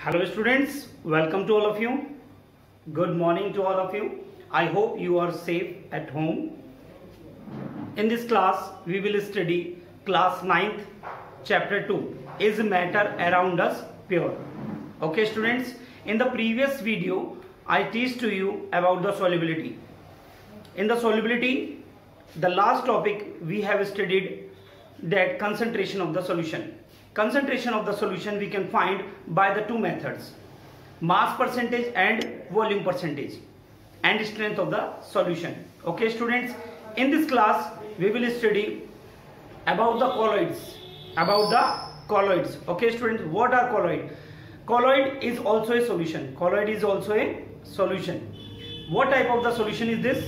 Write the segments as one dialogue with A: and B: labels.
A: Hello students, welcome to all of you. Good morning to all of you. I hope you are safe at home. In this class, we will study class 9th, chapter 2, Is Matter Around Us Pure? Okay students, in the previous video, I teach to you about the solubility. In the solubility, the last topic we have studied that concentration of the solution. Concentration of the solution we can find by the two methods, mass percentage and volume percentage, and strength of the solution. Okay students, in this class we will study about the colloids. Okay students, what are colloid? Colloid is also a solution. What type of the solution is this?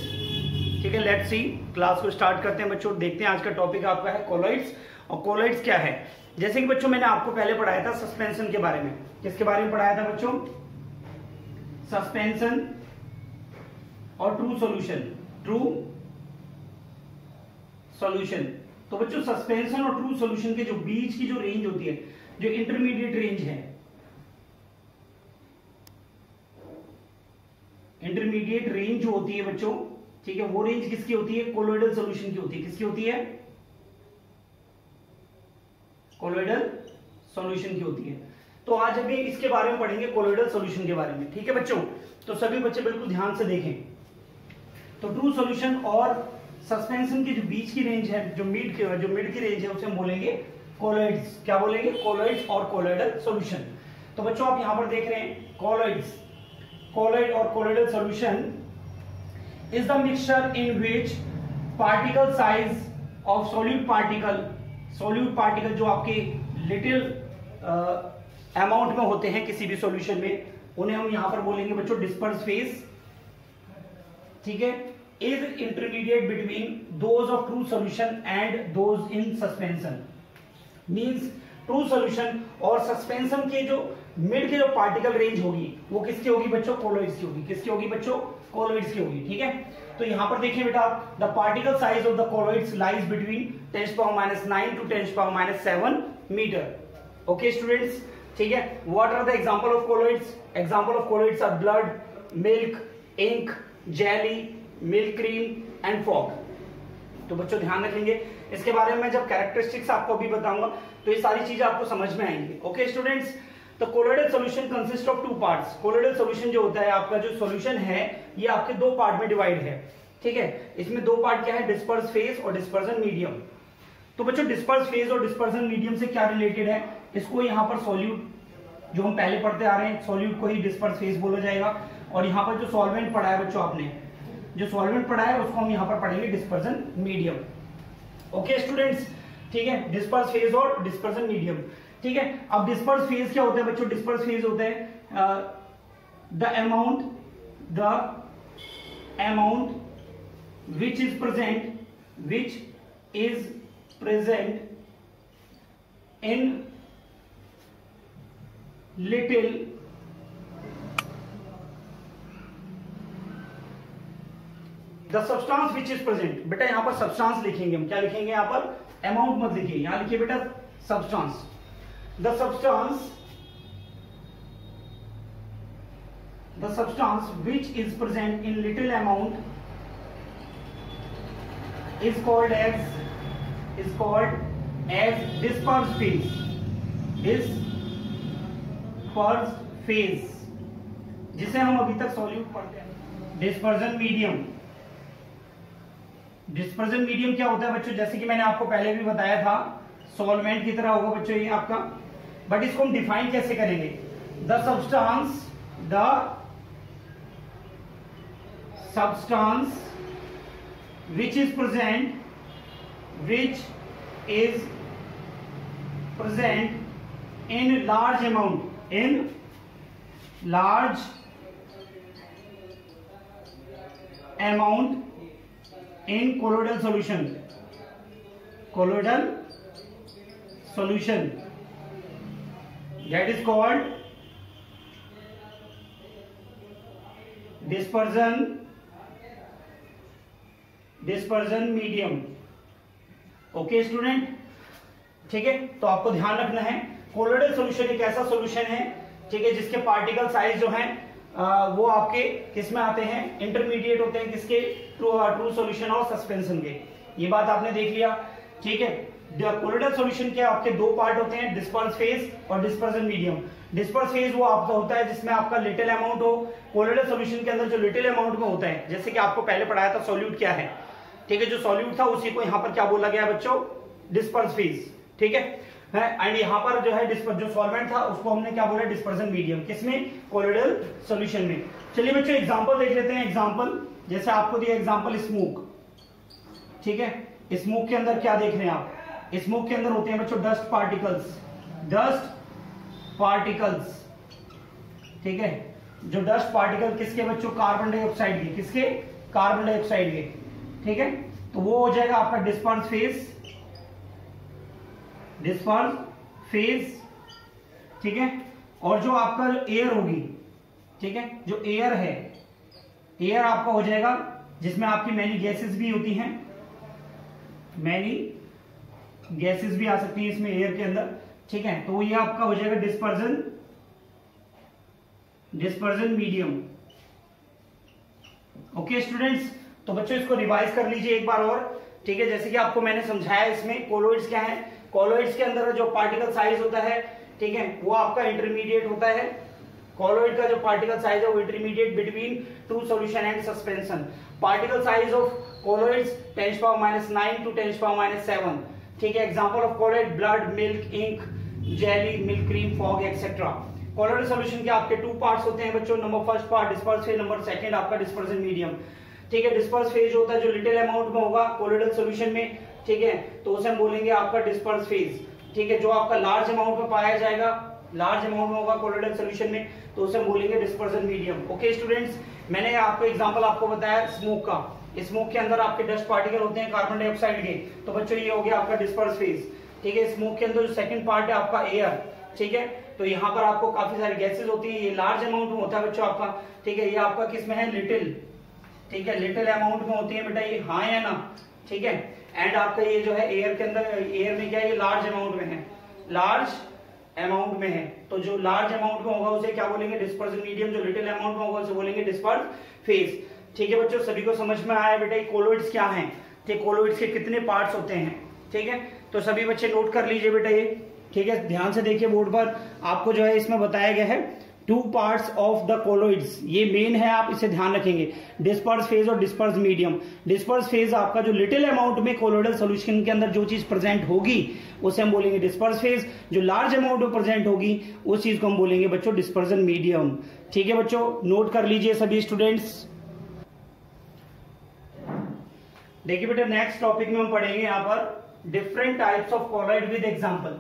A: ठीक है, let's see, class को start करते हैं बच्चों। देखते हैं आज का टॉपिक आपका है कॉलॉइड्स। और कॉलॉइड्स क्या है, जैसे कि बच्चों मैंने आपको पहले पढ़ाया था सस्पेंशन के बारे में। किसके बारे में पढ़ाया था बच्चों? सस्पेंशन और ट्रू सॉल्यूशन। तो बच्चों सस्पेंशन और ट्रू सॉल्यूशन के जो बीच की जो रेंज होती है, जो इंटरमीडिएट रेंज है, इंटरमीडिएट रेंज जो होती है बच्चों, ठीक है, वो रेंज किसकी होती है? कोलोइडल सॉल्यूशन की होती है। किसकी होती है? कोलोइडल सॉल्यूशन की होती है। तो आज अभी इसके बारे में पढ़ेंगे, कोलोइडल सॉल्यूशन के बारे में। ठीक है बच्चों, तो सभी बच्चे बिल्कुल ध्यान से देखें। तो ट्रू सॉल्यूशन और सस्पेंशन की जो बीच की रेंज है, जो मिड की रेंज है, उसे हम बोलेंगे कोलोइड्स। क्या बोलेंगे? कोलोइड्स और कोलोइडल सॉल्यूशन। तो बच्चों आप यहां पर देख रहे हैं कोलोइड और colloidal solution is the mixture in which particle size of solute particle जो आपके लिटिल अमाउंट में होते हैं किसी भी सॉल्यूशन में, उन्हें हम यहां पर बोलेंगे बच्चों डिस्पर्स फेज। ठीक है, is intermediate between those of true solution and those in suspension. Means true solution और सस्पेंशन के जो मिड के जो पार्टिकल रेंज होगी वो किसकी होगी बच्चों? कोलोइड्स की होगी। किसकी होगी बच्चों? कोलोइड्स की होगी। ठीक है, तो यहां पर देखिए बेटा, the particle size of the colloids lies between 10⁻⁹ to 10⁻⁷ metre. Okay students, ठीक है। What are the example of colloids? Example of colloids are blood, milk, ink, jelly, milk cream and fog. तो बच्चों ध्यान रखेंगे, इसके बारे में जब कैरेक्टरिस्टिक्स आपको अभी बताऊंगा तो ये सारी चीजें आपको समझ में आएंगी। ओके स्टूडेंट्स, तो colloidal solution consist of two parts. Colloidal solution जो होता है, आपका जो सॉल्यूशन है, ये आपके दो पार्ट में डिवाइड है। ठीक है, इसमें दो पार्ट क्या है? डिस्पर्स फेज और डिस्पर्जन मीडियम। तो बच्चों डिस्पर्स फेज और डिस्पर्जन मीडियम से क्या रिलेटेड है? इसको यहाँ पर सॉल्यूट, जो हम पहले पढ़ते आ रहे हैं, सॉल्यूट को ही डिस्पर्स फेज बोला जाएगा। और यहाँ पर जो सॉल्वेंट पढ़ा है बच्चों, आपने जो सॉल्वेंट पढ़ा है उसको हम यहाँ पर पढ़ेंगे डिस्पर्जन मीडियम। ओके स्टूडेंट्स, ठीक है, डिस्पर्स फेज और डिस्पर्जन मीडियम। ठीक है, अब डिस्पर्स फेज क्या होता है बच्चों? डिस्पर्स फेज होता है the amount which is present in little the substance which is present। बेटा यहां पर सब्सटेंस लिखेंगे हम। क्या लिखेंगे यहां पर? अमाउंट मत लिखिए, यहां लिखिए बेटा substance. the substance which is present in little amount is called as dispersed phase, जिसे हम अभी तक सॉल्यूट पढ़ते हैं। डिस्पर्जन मीडियम क्या होता है बच्चों? जैसे कि मैंने आपको पहले भी बताया था, सॉल्वेंट की तरह होगा बच्चों ये आपका, बट इसको हम डिफाइन कैसे करेंगे? The substance which is present in large amount in colloidal solution that is called dispersion medium. Okay student, ठीक है। तो आपको ध्यान रखना है, कोलोइडल सॉल्यूशन एक ऐसा सॉल्यूशन है ठीक है, जिसके पार्टिकल साइज जो है वो आपके किसमें आते हैं, इंटरमीडिएट होते हैं, किसके, ट्रू सॉल्यूशन और सस्पेंशन के। ये बात आपने देख लिया, ठीक है। कोलोइडल सॉल्यूशन के आपके दो पार्ट होते हैं, डिस्पर्स फेज और डिस्पर्जन मीडियम। डिस्पर्स फेज वो आपका होता है जिसमें आपका लिटिल अमाउंट हो। कोलोइडल सॉल्यूशन के अंदर जो लिटिल अमाउंट में होता है, जैसे कि आपको पहले पढ़ाया था सॉल्यूट क्या है, ठीक है, जो सॉल्यूट था उसी को यहाँ पर क्या बोला गया बच्चों, डिस्पर्स फेज, ठीक है। एंड यहाँ पर जो है जो सॉल्वेंट था उसको हमने क्या बोला, डिस्पर्जन मीडियम, किसमें, कोलोइडल सॉल्यूशन में। चलिए बच्चों एग्जांपल देख लेते हैं। एग्जांपल जैसे आपको दिया एग्जांपल स्मोक, ठीक है। स्मोक के अंदर क्या देख रहे हैं आप, स्मोक के अंदर होते हैं बच्चों डस्ट पार्टिकल्स, ठीक है। जो डस्ट पार्टिकल किसके बच्चों, कार्बन डाइऑक्साइड के, किसके, कार्बन डाइऑक्साइड के, ठीक है। तो वो हो जाएगा आपका डिस्पर्स फेज, ठीक है। और जो आपका एयर होगी, ठीक है, जो एयर है, एयर आपका हो जाएगा जिसमें आपकी मैनी गैसेस भी होती हैं, मैनी गैसेस भी आ सकती है इसमें एयर के अंदर, ठीक है। तो ये आपका हो जाएगा डिस्पर्जन मीडियम। ओके स्टूडेंट्स, तो बच्चों इसको रिवाइज कर लीजिए एक बार और, ठीक है। जैसे कि आपको मैंने समझाया, इसमें कोलोइड्स क्या है, कोलोइड्स के अंदर जो पार्टिकल साइज होता है, ठीक है, वो आपका इंटरमीडिएट होता है। कोलोइड का जो पार्टिकल साइज है वो intermediate between true solution and suspension. Particle size of colloids 10⁻⁹ to 10⁻⁷, ठीक है। Example of colloid, blood, milk, ink, jelly, milk cream, fog etcetera. Colloidal solution के आपके टू पार्ट्स होते हैं बच्चों, number first part disperse phase, number second आपका dispersion medium, ठीक है। डिस्पर्स फेज होता है जो लिटिल अमाउंट में होगा कोलोइडल सॉल्यूशन में, ठीक है, तो उसे हम बोलेंगे आपका डिस्पर्स फेज, ठीक है। जो आपका लार्ज अमाउंट में पाया जाएगा, लार्ज अमाउंट में होगा कोलोइडल सॉल्यूशन में, तो उसे हम बोलेंगे डिस्पर्जन मीडियम। ओके स्टूडेंट्स, मैंने आपको एग्जांपल आपको बताया स्मोक का, स्मोक के अंदर आपके डस्ट पार्टिकल होते हैं कार्बन डाइऑक्साइड के, तो बच्चों ये हो गया आपका डिस्पर्स फेज, ठीक है। स्मोक के अंदर जो सेकंड पार्ट है आपका एयर, ठीक है, तो यहाँ पर आपको काफी सारी गैसेस होती है, ये लार्ज अमाउंट में होता है बच्चों आपका, ठीक है। ये आपका किस में है, लिटिल, ठीक है, लिटिल अमाउंट में होती है बेटा, ये हाँ या ना, ठीक है। एंड आपका ये जो है एयर के अंदर, एयर में क्या है, ये लार्ज अमाउंट में है, लार्ज अमाउंट में है, तो जो लार्ज अमाउंट में होगा उसे क्या बोलेंगे, डिस्पर्जन मीडियम। जो लिटिल अमाउंट में होगा उसे बोलेंगे डिस्पर्स फेज, ठीक है। बच्चों सभी को समझ में आया बेटा, कोलोइड्स क्या हैं, ठीक, कोलोइड्स के कितने पार्ट्स होते हैं, ठीक है। तो सभी बच्चे नोट कर लीजिए बेटा ये, ठीक है। ध्यान से देखिए बोर्ड पर, आपको जो है इसमें बताया गया है two parts of the colloids, ये मेन है, आप इसे ध्यान रखेंगे, डिस्पर्स फेज और डिस्पर्स मीडियम। डिस्पर्स फेज आपका जो लिटिल अमाउंट में कोलोइडल सॉल्यूशन के अंदर जो चीज प्रेजेंट होगी उसे हम बोलेंगे डिस्पर्स फेज। जो लार्ज अमाउंट में प्रेजेंट होगी उस चीज को हम बोलेंगे बच्चों डिस्पर्जन मीडियम, ठीक है। बच्चों नोट कर लीजिए सभी स्टूडेंट्स। देखिए बेटा नेक्स्ट टॉपिक में हम पढ़ेंगे यहाँ पर different types of colloid with example,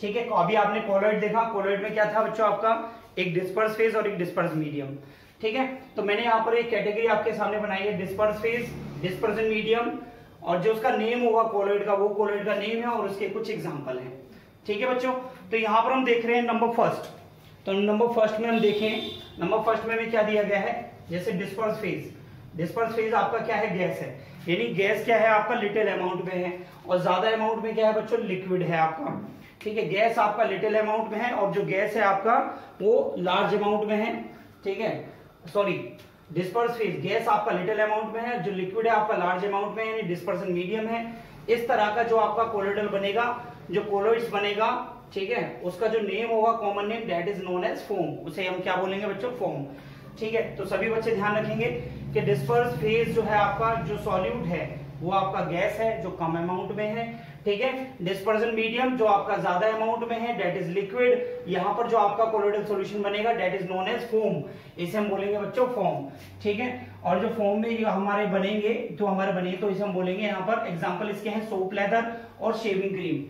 A: ठीक है। अभी आपने कोलोइड देखा, कोलोइड में क्या था बच्चों आपका, एक डिस्पर्स फेज और एक डिस्पर्स मीडियम, ठीक है। तो मैंने यहाँ पर एक कैटेगरी आपके सामने बनाई है, डिस्पर्स फेज, डिस्पर्जन मीडियम, और जो उसका नेम होगा कोलोइड का वो कोलोइड का नेम है और उसके कुछ एग्जांपल हैं, ठीक है बच्चों। तो यहाँ पर हम देख रहे हैं नंबर फर्स्ट, तो नंबर फर्स्ट में हम देखें, नंबर फर्स्ट में क्या दिया गया है, जैसे डिस्पर्स फेज, डिस्पर्स फेज आपका क्या है, गैस है, यानी गैस क्या है आपका लिटिल अमाउंट में है, और ज्यादा अमाउंट में क्या है बच्चों, लिक्विड है आपका, ठीक है। गैस आपका लिटिल अमाउंट में है और जो गैस है आपका वो लार्ज अमाउंट में है, ठीक है। सॉरी, डिस्पर्स फेज गैस आपका लिटिल अमाउंट में है, जो लिक्विड है आपका लार्ज अमाउंट में है, यानी डिस्पर्सन मीडियम है। इस तरह का जो आपका कोलोइडल बनेगा, जो कोलोइड्स बनेगा, ठीक है, उसका जो नेम होगा common name, that is known as foam, उसे हम क्या बोलेंगे बच्चों, फोम, ठीक है। तो सभी बच्चे ध्यान रखेंगे कि डिस्पर्स फेज जो है आपका, जो सॉल्यूट है वो आपका गैस है जो कम अमाउंट में है, ठीक है। डिस्पर्जन मीडियम जो आपका ज्यादा अमाउंट में है, दैट इज लिक्विड। यहाँ पर जो आपका कोलोइडल सॉल्यूशन बनेगा that is known as foam, इसे हम बोलेंगे बच्चों फोम, ठीक है। और जो फोम में जो हमारे बनेंगे, तो हमारे बनेंगे तो इसे हम बोलेंगे यहाँ पर एग्जांपल इसके हैं सोप लेदर और शेविंग क्रीम,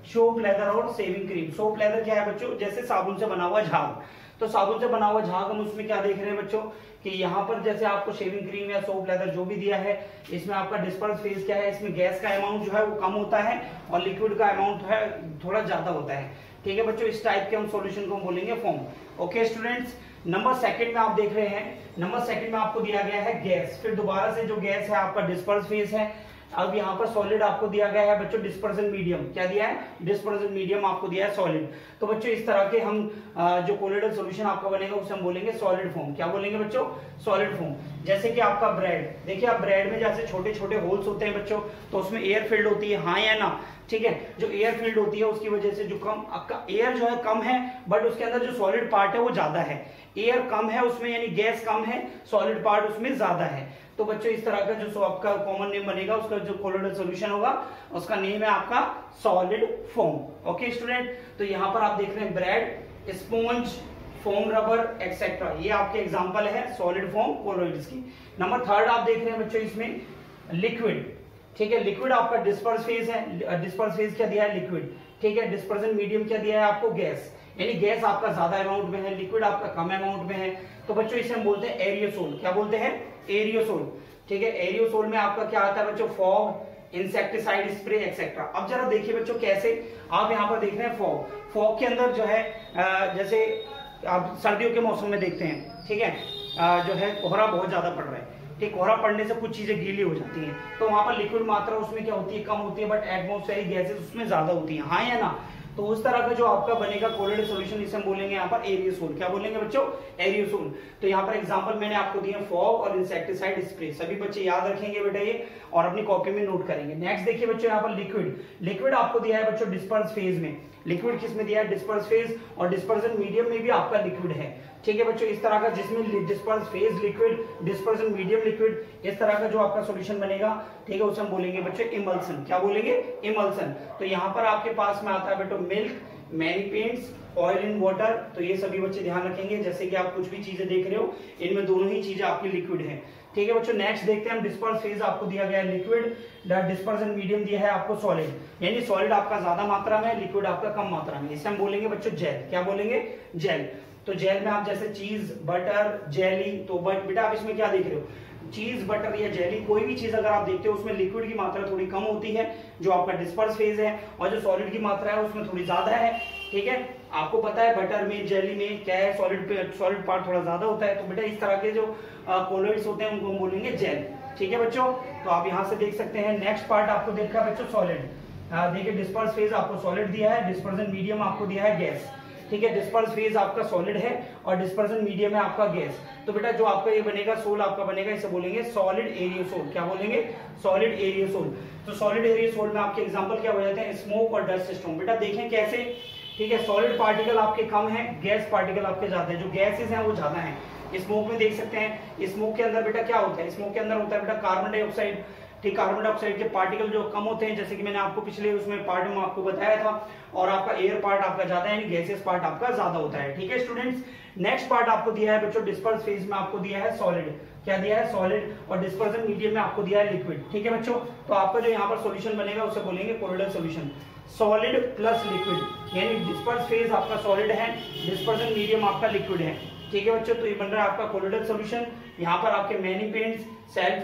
A: सोप लेदर और शेविंग क्रीम। सोप लेदर क्या है बच्चों, जैसे साबुन से बना हुआ झाग, तो साबुन से बना हुआ झाग हम उसमें क्या देख रहे हैं बच्चों कि यहाँ पर जैसे आपको शेविंग क्रीम या सोप लेदर जो भी दिया है, इसमें आपका डिस्पर्स फेज क्या है, इसमें गैस का अमाउंट जो है वो कम होता है और लिक्विड का अमाउंट है थोड़ा ज्यादा होता है, ठीक है बच्चों। इस टाइप के हम सॉल्यूशन को हम बोलेंगे foam. Okay students, number second में आप देख रहे हैं, नंबर सेकंड में आपको दिया गया है गैस। फिर दोबारा से जो गैस है आपका डिस्पर्स फेज है, अब यहाँ पर सॉलिड आपको दिया गया है बच्चों डिस्पर्जन मीडियम, क्या दिया है, डिस्पर्जन मीडियम आपको दिया है सॉलिड। तो बच्चों इस तरह के हम जो कोलोइडल सॉल्यूशन आपका बनेगा उसे हम बोलेंगे सॉलिड फॉर्म। क्या बोलेंगे बच्चों, सॉलिड फॉर्म। जैसे कि आपका ब्रेड, देखिए आप ब्रेड में जैसे छोटे छोटे होल्स होते हैं बच्चों, तो उसमें एयर फील्ड होती है, हाँ या ना, ठीक है। जो एयर फील्ड होती है उसकी वजह से जो कम आपका एयर जो है कम है, बट उसके अंदर जो सॉलिड पार्ट है वो ज्यादा है। एयर कम है उसमें, यानी गैस कम है, सॉलिड पार्ट उसमें ज्यादा है। तो बच्चों इस तरह का जो आपका कॉमन नेम बनेगा उसका जो कोलोइडल सॉल्यूशन होगा उसका नेम है आपका सॉलिड फॉर्म। ओके स्टूडेंट, तो यहाँ पर आप देख रहे हैं bread, sponge, foam rubber etcetera, ये आपके एग्जांपल है सॉलिड फॉर्म कोलोइड्स की। नंबर थर्ड आप देख रहे हैं बच्चों इसमें लिक्विड, ठीक है। लिक्विड आपका डिस्पर्स फेज है, डिस्पर्स फेज क्या दिया है, लिक्विड, ठीक है। डिस्पर्जन मीडियम क्या दिया है आपको, गैस, यानी गैस आपका ज्यादा अमाउंट में है, लिक्विड आपका कम अमाउंट में है। तो बच्चों इसे हम बोलते हैं एरियोसोल, क्या बोलते हैं, एरियोसोल, ठीक है। एरियोसोल में आपका क्या आता है बच्चों, फॉग, इंसेक्टिसाइड स्प्रे एक्सेट्रा। अब जरा देखिए बच्चों कैसे, आप यहाँ पर देख रहे हैं फॉग, फॉग के अंदर जो है जैसे आप सर्दियों के मौसम में देखते हैं, ठीक है, जो है कोहरा बहुत ज्यादा पड़ रहा है, ठीक, कोहरा पड़ने से कुछ चीजें गीली हो जाती हैं, तो वहां पर लिक्विड मात्रा उसमें क्या होती है, कम होती है, बट एटमॉस्फेरिक गैसेस उसमें ज्यादा होती हैं, हाँ या ना। तो उस तरह का जो आपका बनेगा कोलोइडल सॉल्यूशन, इसे हम बोलेंगे यहाँ पर एरियोसोल। क्या बोलेंगे बच्चों, एरियोसोल। तो यहाँ पर एग्जांपल मैंने आपको दिए फॉग और इंसेक्टिसाइड स्प्रे, सभी बच्चे याद रखेंगे बेटा ये और अपनी कॉपी में नोट करेंगे। नेक्स्ट देखिए बच्चों यहाँ पर लिक्विड, लिक्विड आपको दिया है बच्चों डिस्पर्स फेज में, लिक्विड किस में दिया है, डिस्पर्स फेज, और डिस्पर्जन मीडियम में भी आपका लिक्विड है, ठीक है बच्चों। इस तरह का जिसमें disperse phase liquid, dispersion medium liquid, इस तरह का जो आपका सॉल्यूशन बनेगा, ठीक है, उसे हम बोलेंगे बच्चों इमल्सन। क्या बोलेंगे, इमल्सन। तो यहाँ पर आपके पास में आता है बेटो milk, many paints, oil in water, तो ये सभी बच्चे ध्यान रखेंगे। जैसे कि आप कुछ भी चीजें देख रहे हो इनमें दोनों ही चीजें आपकी लिक्विड है, ठीक है बच्चों। नेक्स्ट देखते हैं हम डिस्पर्स फेज आपको दिया गया है लिक्विड, डिस्पर्जन मीडियम दिया है आपको सॉलिड, यानी सॉलिड आपका ज्यादा मात्रा में, लिक्विड आपका कम मात्रा में, इसे हम बोलेंगे बच्चों जेल। क्या बोलेंगे, जेल। तो जेल में आप जैसे चीज, बटर, जेली, तो बेटा आप इसमें क्या देख रहे हो, चीज, बटर या जेली, कोई भी चीज अगर आप देखते हो उसमें लिक्विड की मात्रा थोड़ी कम होती है जो आपका डिस्पर्स फेज है, और जो सॉलिड की मात्रा है उसमें थोड़ी ज्यादा है, ठीक है। आपको पता है बटर में, जेली में क्या है, सॉलिड पार्ट थोड़ा ज्यादा होता है। तो बेटा इस तरह के जो कोलोइड्स होते हैं उनको हम बोलेंगे जेल, ठीक है बच्चों। तो आप यहाँ से देख सकते हैं। नेक्स्ट पार्ट आपको देखा बच्चों सॉलिड, देखिए डिस्पर्स फेज आपको सॉलिड दिया है, डिस्पर्जन मीडियम आपको दिया है गैस, ठीक है। डिस्पर्स फेज आपका सॉलिड है और डिस्पर्जन मीडियम है आपका गैस। तो बेटा जो आपका ये बनेगा सोल आपका बनेगा, इसे बोलेंगे सॉलिड एरियोसोल। क्या बोलेंगे, सॉलिड एरियोसोल। तो सॉलिड एरियोसोल में आपके एग्जांपल क्या हो जाते हैं, स्मोक और डस्ट स्टॉर्म। बेटा देखें कैसे, ठीक है, सॉलिड पार्टिकल आपके कम है, गैस पार्टिकल आपके ज्यादा है, जो गैसेस हैं वो ज्यादा है। स्मोक में देख सकते हैं, स्मोक के अंदर बेटा क्या होता है, स्मोक के अंदर होता है बेटा कार्बन डाइऑक्साइड, ठीक, कार्बन डाइऑक्साइड के पार्टिकल जो कम होते हैं, जैसे कि मैंने आपको पिछले उसमें पार्ट में आपको बताया था, और आपका एयर पार्ट आपका ज्यादा है, यानी गैसेस पार्ट आपका ज्यादा होता है, ठीक है स्टूडेंट्स। नेक्स्ट पार्ट आपको दिया है बच्चों डिस्पर्स फेज में आपको दिया है सॉलिड, क्या दिया है, सॉलिड, और डिस्पर्जन मीडियम में आपको दिया है लिक्विड, ठीक है बच्चों। तो आपका जो यहाँ पर सॉल्यूशन बनेगा उसे बोलेंगे colloidal solution, solid plus liquid, यानी डिस्पर्स फेज आपका सॉलिड है, डिस्पर्जन मीडियम आपका लिक्विड है, ठीक है बच्चों। तो ये बन रहा है आपका कोलोइडल सॉल्यूशन। यहाँ पर आपके many paints, cell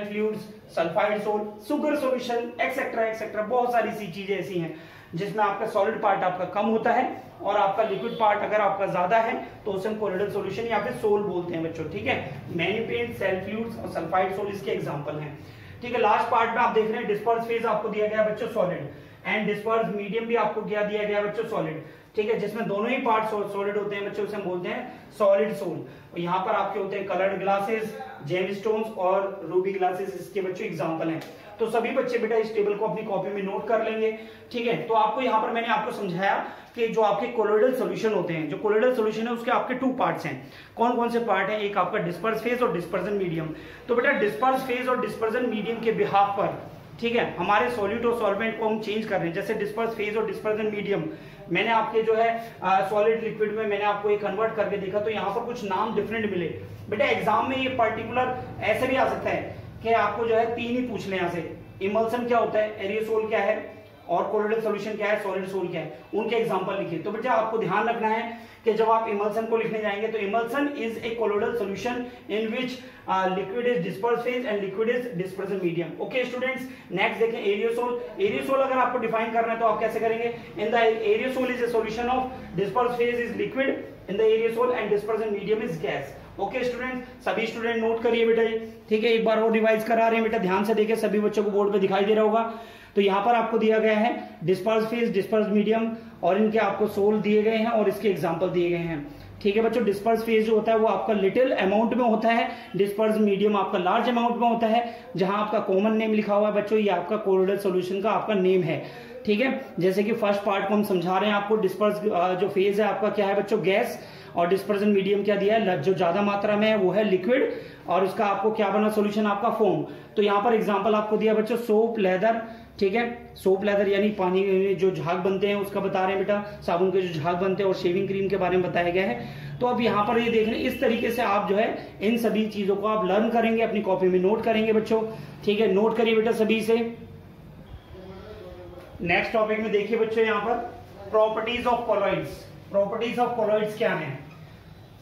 A: fluids, sulphide salt, sugar solution etcetera etcetera, बहुत सारी सी चीजें ऐसी हैं जिसमें आपका सॉलिड पार्ट आपका कम होता है और आपका लिक्विड पार्ट अगर आपका ज्यादा है तो उसे हम कोलोइडल सॉल्यूशन या फिर सोल बोलते हैं बच्चों, ठीक है। मैनी पेंट, सेल फ्लूइड्स और सल्फाइड सोल इसके एग्जांपल हैं, ठीक है। लास्ट पार्ट में आप देख रहे हैं डिस्पर्स फेज आपको दिया गया बच्चों सॉलिड, एंड डिस्पर्स मीडियम भी आपको क्या दिया गया बच्चों, सॉलिड, ठीक है, जिसमें दोनों ही पार्ट सॉलिड होते हैं बच्चों, उसे हम बोलते हैं सॉलिड सोल। और यहाँ पर आपके होते हैं कलर्ड ग्लासेस, जेमस्टोन्स और रूबी ग्लासेस, इसके बच्चों एग्जांपल हैं। तो सभी बच्चे बेटा इस टेबल को अपनी कॉपी में नोट कर लेंगे, ठीक है। तो आपको यहाँ पर मैंने आपको समझाया कि जो आपके कोलोइडल सॉल्यूशन होते हैं, जो कोलोइडल सॉल्यूशन है उसके आपके 2 पार्ट्स हैं। कौन कौन से पार्ट हैं, एक आपका डिस्पर्स फेज और डिस्पर्जन मीडियम। तो बेटा डिस्पर्स फेज और डिस्पर्जन मीडियम के बिहाफ पर, ठीक है, हमारे सॉल्यूट और सॉल्वेंट को हम चेंज कर रहे हैं। जैसे डिस्पर्स फेज और डिस्पर्जन मीडियम मैंने आपके जो है सॉलिड लिक्विड में मैंने आपको ये कन्वर्ट करके देखा, तो यहाँ पर कुछ नाम डिफरेंट मिले। बेटा एग्जाम में ये पर्टिकुलर ऐसे भी आ सकता है कि आपको जो है 3 ही पूछ ले यहाँ से, इमल्सन क्या होता है, एरियोसोल क्या है, और कोलोइडल सॉल्यूशन क्या है, सॉलिड सोल क्या है, उनके एग्जांपल लिखिए। तो बेटा आपको ध्यान रखना है कि जब आप इमल्सन को लिखने जाएंगे तो emulsion is a colloidal solution in which liquid is disperse phase and liquid is dispersion medium. Okay students, next देखें एरियोसोल। एरियोसोल अगर आपको डिफाइन करना है तो आप कैसे करेंगे, in the aerosol is a solution of disperse phase is liquid in the aerosol and dispersion medium is gas. Okay student, सभी स्टूडेंट नोट करिए बेटा ये, ठीक है। एक बार और रिवाइज करा रहे हैं बेटा, ध्यान से देखिए, सभी बच्चों को बोर्ड पे दिखाई दे रहा होगा। तो यहाँ पर आपको दिया गया है डिस्पर्स फेज, डिस्पर्स मीडियम, और इनके आपको सोल दिए गए हैं और इसके एग्जाम्पल दिए गए हैं, ठीक है बच्चों। डिस्पर्स फेज जो होता है वो आपका लिटिल अमाउंट में होता है, डिस्पर्स मीडियम आपका लार्ज अमाउंट में होता है। जहां आपका कॉमन नेम लिखा हुआ है बच्चों, ये आपका कोलोइडल सॉल्यूशन का आपका नेम है, ठीक है। जैसे कि फर्स्ट पार्ट को हम समझा रहे हैं आपको, डिस्पर्स जो फेज है आपका क्या है बच्चों, गैस, और डिस्पर्सन मीडियम क्या दिया है, जो ज्यादा मात्रा में है वो है लिक्विड, और उसका आपको क्या बना सोल्यूशन आपका फोम। तो यहाँ पर एग्जाम्पल आपको दिया बच्चों सोप, लेदर, ठीक है। सोप लेदर यानी पानी जो झाग बनते हैं उसका बता रहे हैं बेटा, साबुन के जो झाग बनते हैं, और शेविंग क्रीम के बारे में बताया गया है। तो अब यहाँ पर ये देख रहे हैं, इस तरीके से आप जो है इन सभी चीजों को आप लर्न करेंगे, अपनी कॉपी में नोट करेंगे बच्चों, ठीक है। नोट करिए बेटा सभी से। नेक्स्ट टॉपिक में देखिए बच्चों, यहाँ पर properties of colloids. Properties of colloids क्या है,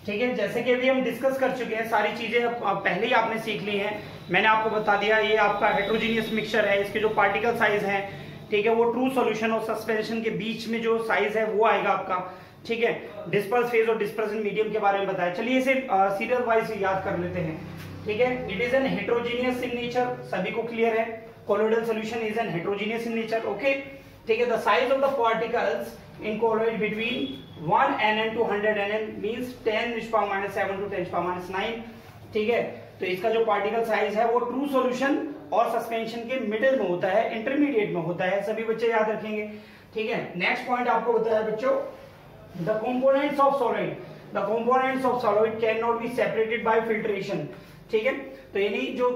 A: ठीक है। जैसे कि अभी हम डिस्कस कर चुके हैं, सारी चीजें पहले ही आपने सीख ली हैं। मैंने आपको बता दिया ये आपका हेट्रोजीनियस मिक्सचर है, इसके जो पार्टिकल साइज है, ठीक है, वो ट्रू सॉल्यूशन और सस्पेंशन के बीच में जो साइज है वो आएगा आपका, ठीक है। डिस्पर्स फेज और डिस्पर्सन मीडियम के बारे में बताया। चलिए इसे सीरियल वाइज याद कर लेते हैं, ठीक है। It is an heterogeneous in nature, सभी को क्लियर है। Colloidal solution is an heterogeneous in nature, okay, ठीक है। The size of the particles in colloid between 1 nm to 100 nm means 10⁻⁷ to 10⁻⁹, ठीक है। तो इसका जो पार्टिकल साइज है वो ट्रू सॉल्यूशन और सस्पेंशन के मिडिल में होता है, इंटरमीडिएट में होता है, सभी बच्चे याद रखेंगे, ठीक है। नेक्स्ट पॉइंट आपको बताया बच्चों, the components of solid. The components of solid can not be separated by filtration, ठीक है। तो यानी जो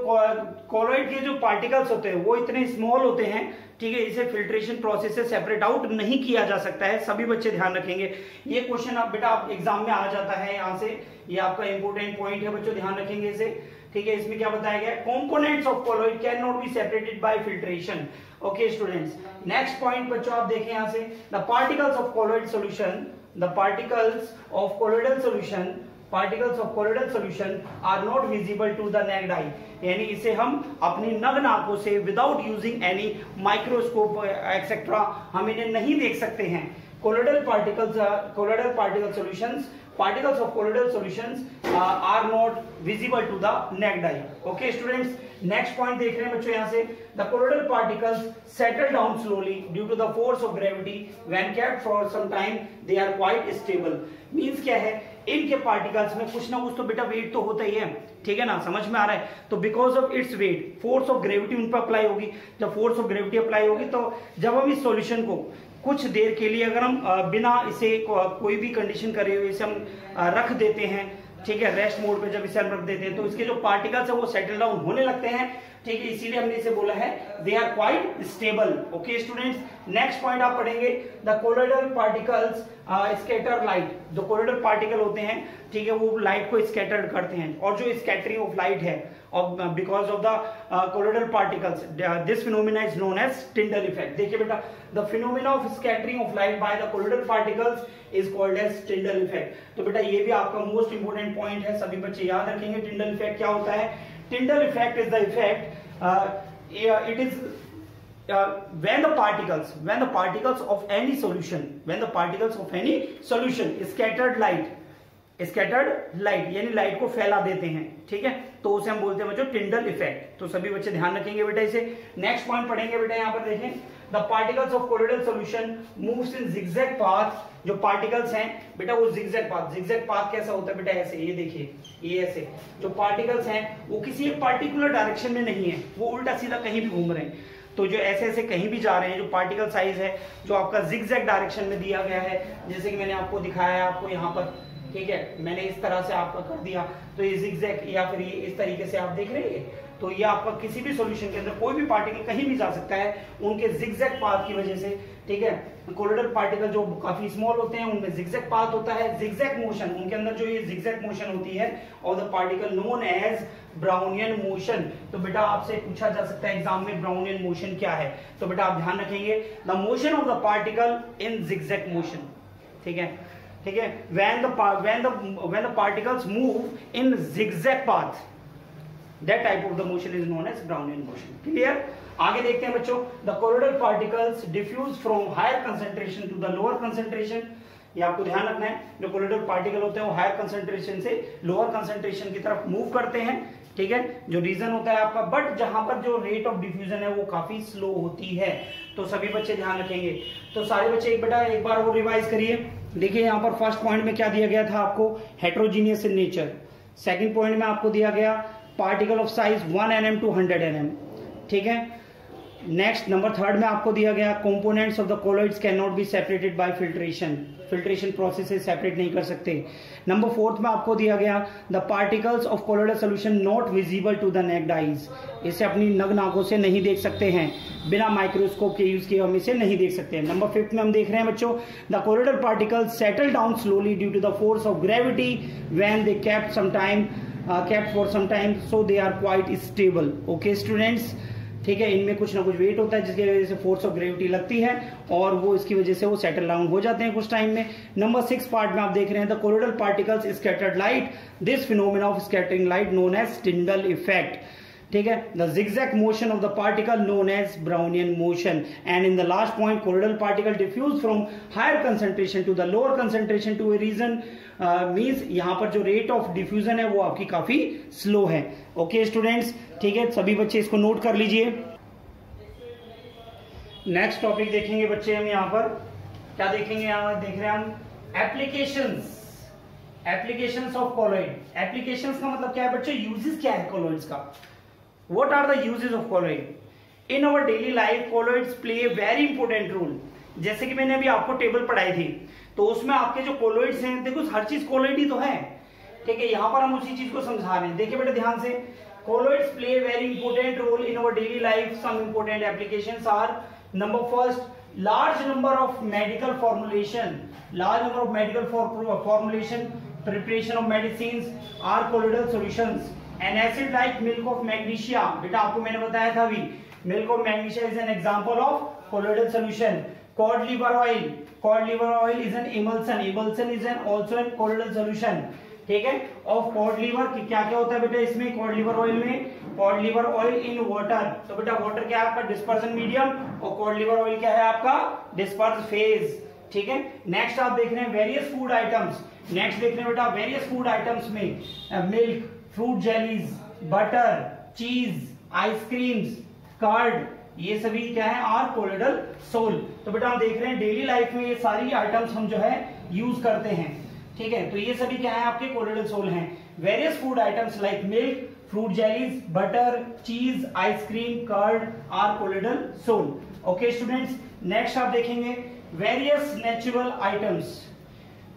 A: कॉलॉइड के जो पार्टिकल्स होते हैं वो इतने स्मॉल होते हैं, ठीक है, इसे फिल्ट्रेशन प्रोसेस से सेपरेट आउट नहीं किया जा सकता है, सभी बच्चे ध्यान रखेंगे। ये क्वेश्चन आप बेटा आप एग्जाम में आ जाता है, यहाँ से ये आपका इंपोर्टेंट पॉइंट है बच्चों, ध्यान रखेंगे इसे, ठीक है। इसमें क्या बताया गया, components of colloid can not be separated by filtration, okay students. Next point बच्चों आप देखें यहाँ से, the particles of colloid solution, the particles of colloidal solution, particles of colloidal solution are not visible to the naked eye, यानी इसे हम अपनी नग्न आंखों से without using any microscope etcetera हम इन्हें नहीं देख सकते हैं। Colloidal particle solutions, particles of colloidal solutions are not visible to the naked eye, okay students। next point देख रहे हैं बच्चों यहाँ से, the colloidal particles settle down slowly due to the force of gravity when kept for some time they are quite stable। means क्या है, इनके particles में कुछ ना कुछ तो बेटा वेट तो होता ही है, ठीक है ना, समझ में आ रहा है। तो because of its weight force of gravity उन पर अप्लाई होगी, जब फोर्स ऑफ ग्रेविटी अप्लाई होगी तो जब हम इस सॉल्यूशन को कुछ देर के लिए अगर हम बिना इसे कोई भी कंडीशन करे हुए इसे हम रख देते हैं, ठीक है, रेस्ट मोड पे जब इसे हम रख देते हैं तो इसके जो पार्टिकल्स है वो सेटल डाउन होने लगते हैं, ठीक है, इसीलिए हमने इसे बोला है they are quite stable, okay students. Next point आप पढ़ेंगे, the colloidal particles scatter light. जो कोलोइडल पार्टिकल होते हैं, ठीक है, वो लाइट को स्कैटर्ड करते हैं, और जो स्कैटरिंग ऑफ लाइट है because of the colloidal particles, this phenomena is known as Tyndall effect. देखिए बेटा, the phenomena of scattering of light by the colloidal particles is called as Tyndall effect. तो बेटा ये भी आपका मोस्ट इंपोर्टेंट पॉइंट है, सभी बच्चे याद रखेंगे। टिंडल इफेक्ट क्या होता है? Tyndall effect is the effect, it is when the particles of any solution scattered light यानी लाइट को फैला देते हैं, ठीक है, तो उसे हम बोलते हैं बच्चों टिंडल इफेक्ट। तो सभी बच्चे ध्यान रखेंगे बेटा इसे। नेक्स्ट पॉइंट पढ़ेंगे बेटा, यहाँ पर देखें, the particles of colloidal solution moves in zigzag path. जो पार्टिकल्स हैं बेटा वो जिगजैग पाथ कैसा होता है बेटा? ऐसे, ये देखिए, ये ऐसे जो पार्टिकल्स हैं वो किसी एक पार्टिकुलर डायरेक्शन में नहीं है, वो उल्टा सीधा कहीं भी घूम रहे हैं। तो जो ऐसे ऐसे कहीं भी जा रहे हैं, जो पार्टिकल साइज है जो आपका जिगजैग डायरेक्शन में दिया गया है, जैसे कि मैंने आपको दिखाया है, आपको यहाँ पर, ठीक है, मैंने इस तरह से आपका कर दिया, तो ये जिगजैग या फिर ये इस तरीके से आप देख रहे हैं, तो ये आपका किसी भी सॉल्यूशन के अंदर कोई भी पार्टिकल कहीं भी जा सकता है उनके जिगजैग पाथ की वजह से, ठीक है। कोलोइडल पार्टिकल जो काफी स्मॉल होते हैं उनमें जिगजैग पाथ होता है, जिगजैग मोशन, उनके अंदर जो ये जिगजैग मोशन होती है और the particle known as Brownian motion. तो बेटा आपसे पूछा जा सकता है एग्जाम में ब्राउनियन मोशन क्या है, तो बेटा आप ध्यान रखेंगे, the motion of the particle in zigzag motion, ठीक है, ठीक है, when the particles move in zigzag path, that type of the motion is known as Brownian motion। clear? आगे देखते हैं बच्चों, the colloidal particles diffuse from higher concentration to the lower concentration, ये आपको ध्यान रखना है। जो कोलोइडल पार्टिकल होते हैं वो हायर कंसंट्रेशन से लोअर कंसंट्रेशन की तरफ मूव करते हैं, ठीक है, जो रीजन होता है आपका, बट जहां पर जो रेट ऑफ डिफ्यूजन है वो काफी स्लो होती है। तो सभी बच्चे ध्यान रखेंगे। तो सारे बच्चे बेटा एक बार वो रिवाइज करिए। देखिए यहाँ पर फर्स्ट पॉइंट में क्या दिया गया था आपको, heterogeneous in nature. Second point में आपको दिया गया particle of size 1 nm to 100 nm, ठीक है। नेक्स्ट नंबर थर्ड में आपको दिया गया components of the colloids can not be separated by filtration, filtration process से सेपरेट नहीं कर सकते। नंबर फोर्थ में आपको दिया गया the particles of colloidal solution not visible to the naked eyes, इसे अपनी नग्न आंखों से नहीं देख सकते हैं, बिना माइक्रोस्कोप के यूज किए हम इसे नहीं देख सकते हैं। नंबर फिफ्थ में हम देख रहे हैं बच्चों the colloidal particles settle down slowly due to the force of gravity when they kept for some time so they are quite stable. Okay students, ठीक है, इनमें कुछ ना कुछ वेट होता है जिसकी वजह से फोर्स ऑफ ग्रेविटी लगती है और वो इसकी वजह से वो सेटल डाउन हो जाते हैं कुछ टाइम में। नंबर 6 पार्ट में आप देख रहे हैं the colloidal particles scattered light, this phenomena of scattering light known as Tyndall effect, ठीक है, the zigzag motion of the particle known as Brownian motion, and in the last point colloidal particle diffuse from higher concentration to the lower concentration to a region means यहाँ पर जो rate of diffusion है वो आपकी काफी slow है। Okay students, ठीक है, सभी बच्चे इसको नोट कर लीजिए। नेक्स्ट टॉपिक देखेंगे बच्चे हम यहाँ पर क्या देखेंगे, यहाँ देख रहे हैं हम एप्लीकेशंस ऑफ कोलॉइड। एप्लीकेशंस का मतलब क्या है बच्चे, यूजेस क्या है कोलॉइड्स का। What are the uses of colloid? In our daily life, colloids play a very important role. जैसे कि मैंने अभी आपको टेबल पढ़ाई थी तो उसमें आपके जो कोलॉइड्स हैं, देखो हर चीज कोलॉइड ही तो है, ठीक है, यहाँ पर हम उसी चीज को समझा रहे हैं। देखिए बेटा ध्यान से, colloids play very important role in our daily life. Some important applications are, number first, large number of medical formulation, preparation of medicine are colloidal solutions. An acid like milk of magnesia, बेटा आपको मैंने बताया था अभी, milk of magnesia is an example of colloidal solution. Cod liver oil is an emulsion is an also an colloidal solution, ठीक है। of cod liver क्या क्या होता है बेटा इसमें, cod liver oil में, cod liver oil in water, तो बेटा water क्या है आपका डिस्पर्सन मीडियम और cod liver oil क्या है आपका डिस्पर्स फेज, ठीक है। नेक्स्ट आप देख रहे हैं वेरियस फूड आइटम्स, नेक्स्ट देख रहे हैं बेटा वेरियस फूड आइटम्स में मिल्क, फ्रूट जेलीज, बटर, चीज, आइसक्रीम्स, कर्ड, ये सभी क्या है आर कोलोइडल सोल। तो बेटा हम देख रहे हैं डेली लाइफ में ये सारी आइटम्स हम जो है यूज करते हैं, ठीक है, तो ये सभी क्या है आपके कोलोइडल सोल हैं। Various food items like milk, fruit jellies, butter, cheese, ice cream, curd are colloidal sol. Okay students, next आप देखेंगे वेरियस नेचुरल आइटम्स,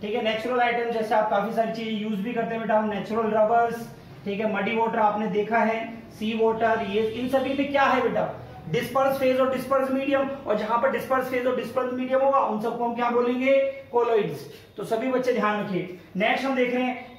A: ठीक है। नेचुरल आइटम्स जैसे आप काफी सारी चीजें यूज भी करते हैं बेटा हम, नेचुरल रबर्स, ठीक है, मडी वाटर आपने देखा है, सी वाटर, ये इन सभी में क्या है बेटा डिस्पर्स फेज और डिस्पर्स मीडियम, और जहां पर डिस्पर्स फेज और डिस्पर्स मीडियम होगा उन सबको हम क्या बोलेंगे, कोलॉइड्स। तो सभी बच्चे ध्यान रखिए। नेक्स्ट हम देख रहे हैं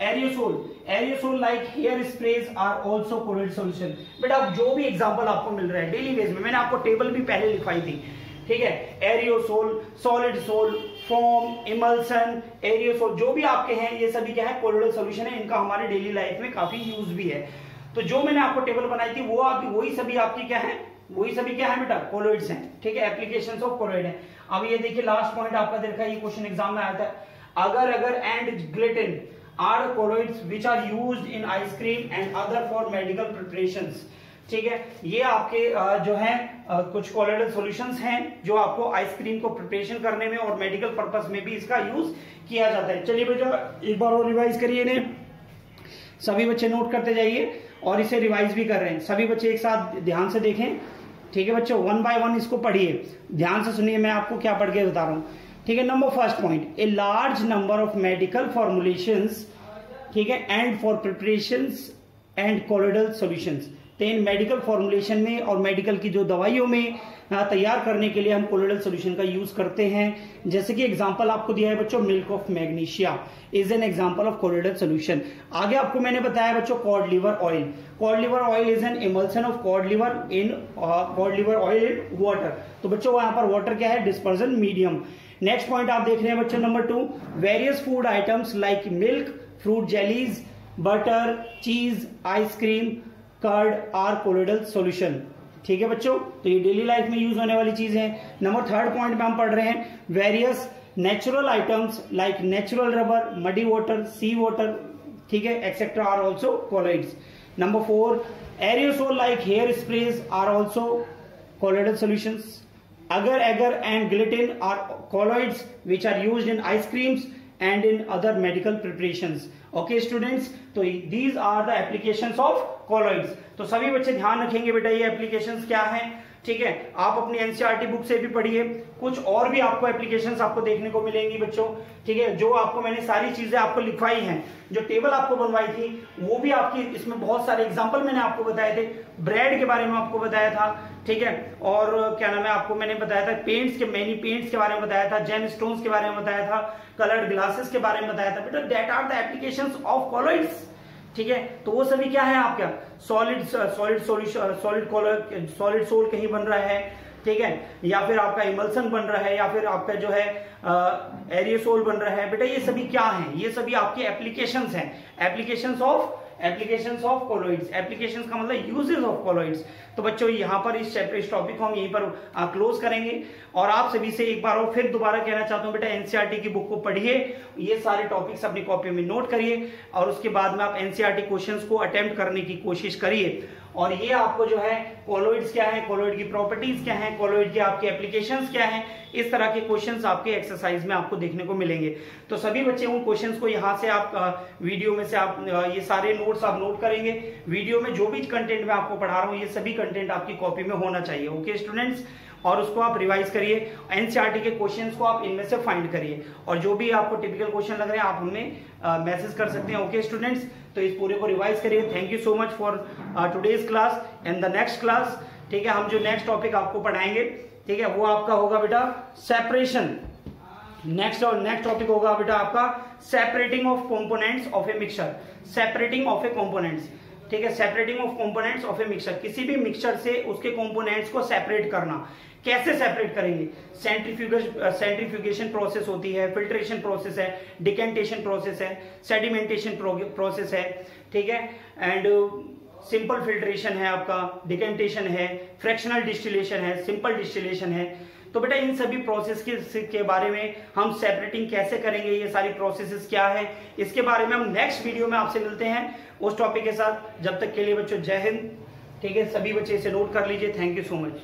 A: aerosol like hair sprays are also colloid solution. बेटा जो भी एग्जांपल आपको मिल रहा है डेली बेस में, मैंने आपको टेबल भी पहले लिखवाई थी, ठीक है, एरियोसोल, सॉलिड सोल, फोम, इमल्सन, एरियोसोल, जो भी आपके हैं ये सभी क्या है कोलोइडल सॉल्यूशन है, इनका हमारे डेली लाइफ में काफी यूज भी है। तो जो मैंने आपको टेबल बनाई थी वो वही सभी आपकी क्या है, वही सभी क्या है बेटा कोलोइड्स हैं, ठीक है, एप्लीकेशंस ऑफ कोलोइड है। अब ये देखिए लास्ट पॉइंट आपका देखा, ये क्वेश्चन एग्जाम में आया था, agar and gelatin are colloids which are used in ice cream and other for medical preparations, ठीक है, ये आपके जो है कुछ कोलोइडल सॉल्यूशंस हैं जो आपको आइसक्रीम को प्रिपरेशन करने में और मेडिकल पर्पस में भी इसका यूज किया जाता है। चलिए बेटा एक बार और रिवाइज करिए इन्हें, सभी बच्चे नोट करते जाइए और इसे रिवाइज भी कर रहे हैं। सभी बच्चे एक साथ ध्यान से देखें, ठीक है बच्चों, 1 by 1 इसको पढ़िए, ध्यान से सुनिए मैं आपको क्या पढ़ के बता रहा हूं, ठीक है। Number first point, a large number of medical formulations, ठीक है, and for preparations and colloidal solutions. तो इन मेडिकल फॉर्मुलेशन में और मेडिकल की जो दवाइयों में तैयार करने के लिए हम कोलोइडल सॉल्यूशन का यूज करते हैं। जैसे कि एग्जांपल आपको दिया है बच्चों, milk of magnesia is an example of colloidal solution. आगे आपको मैंने बताया बच्चों cod liver oil is an emulsion of cod liver oil in water. तो बच्चों वहां पर वाटर क्या है, डिस्पर्जन मीडियम। नेक्स्ट पॉइंट आप देख रहे हैं बच्चों number 2, various food items like milk, fruit jellies, butter, cheese, ice cream, curd are colloidal solution, ठीक है बच्चों। तो ये डेली लाइफ में यूज होने वाली चीज है। नंबर थर्ड पॉइंट में हम पढ़ रहे हैं various natural items like natural rubber, muddy water, sea water, ठीक है, etcetera are also colloids. Number 4, aerosol like hair sprays are also colloidal solutions. Agar, agar and gelatin are colloids which are used in ice creams and in other medical preparations. Okay students, तो these are the applications of colloids. तो सभी बच्चे ध्यान रखेंगे बेटा ये applications क्या हैं, ठीक है. आप अपनी एनसीईआरटी बुक से भी पढ़िए, कुछ और भी आपको एप्लीकेशंस आपको देखने को मिलेंगी बच्चों, ठीक है. जो आपको मैंने सारी चीजें आपको लिखवाई हैं, जो टेबल आपको बनवाई थी वो भी आपकी, इसमें बहुत सारे एग्जांपल मैंने आपको बताए थे. ब्रेड के बारे में आपको बताया था, ठीक है. और क्या नाम है, आपको मैंने बताया था पेंट्स के, मैनी पेंट्स के बारे में बताया था, जेम स्टोन्स के बारे में बताया था, कलर्ड ग्लासेस के बारे में बताया था बेटा. That are the applications of colloids, ठीक है. तो वो सभी क्या है आपका सॉलिड सॉल्यूशन, सॉलिड सोल कहीं बन रहा है, ठीक है, या फिर आपका इमल्सन बन रहा है, या फिर आपका जो है एरियोसोल बन रहा है बेटा. ये सभी क्या है, ये सभी आपके एप्लीकेशंस हैं, एप्लीकेशंस ऑफ कॉलॉइड्स. एप्लीकेशंस का मतलब यूजेस ऑफ कॉलॉइड्स. तो बच्चों यहाँ पर इस टॉपिक को हम यहीं पर क्लोज करेंगे. और आप सभी से एक बार और फिर दोबारा कहना चाहता हूँ बेटा, एनसीईआरटी की बुक को पढ़िए, ये सारे टॉपिक्स अपनी कॉपी में नोट करिए, और उसके बाद में आप एनसीईआरटी क्वेश्चंस को अटेम्प्ट करने की कोशिश करिए. और ये आपको जो है कॉलॉइड्स क्या है, कॉलॉइड की प्रॉपर्टीज क्या है, कॉलॉइड के आपके एप्लीकेशंस क्या है, इस तरह के क्वेश्चंस आपके एक्सरसाइज में आपको देखने को मिलेंगे. तो सभी बच्चे उन क्वेश्चंस को यहाँ से आप वीडियो में से आप ये सारे नोट्स आप नोट करेंगे. वीडियो में जो भी कंटेंट मैं आपको पढ़ा रहा हूँ ये सभी कंटेंट आपकी कॉपी में होना चाहिए. ओके स्टूडेंट्स, और उसको आप रिवाइज करिए, एनसीईआरटी के क्वेश्चंस को आप इनमें से फाइंड करिए, और जो भी आपको टिपिकल क्वेश्चन लग रहे हैं आप हमें मैसेज कर सकते हैं. ओके स्टूडेंट्स, तो इस पूरे को रिवाइज करिए. Thank you so much for today's class and the next class, ठीक है. हम जो नेक्स्ट टॉपिक आपको पढ़ाएंगे, ठीक है, वो आपका होगा बेटा सेपरेशन. नेक्स्ट टॉपिक होगा बेटा आपका separating of components of a mixture. Separating of A components, ठीक है, separating of components of a mixture. किसी भी मिक्सचर से उसके कंपोनेंट्स को सेपरेट करना. कैसे सेपरेट करेंगे, सेंट्रीफ्यूगेशन प्रोसेस होती है, फिल्ट्रेशन प्रोसेस है, डिकेंटेशन प्रोसेस है, सेडिमेंटेशन प्रोसेस है, ठीक है, एंड सिंपल फिल्ट्रेशन है आपका, डिकेंटेशन है, फ्रैक्शनल डिस्टिलेशन है, सिंपल डिस्टिलेशन है. तो बेटा इन सभी प्रोसेस के बारे में हम सेपरेटिंग कैसे करेंगे, ये सारी प्रोसेसेस क्या है, इसके बारे में हम नेक्स्ट वीडियो में आपसे मिलते हैं उस टॉपिक के साथ. जब तक के लिए बच्चों जय हिंद, ठीक है. सभी बच्चे इसे नोट कर लीजिए. Thank you so much.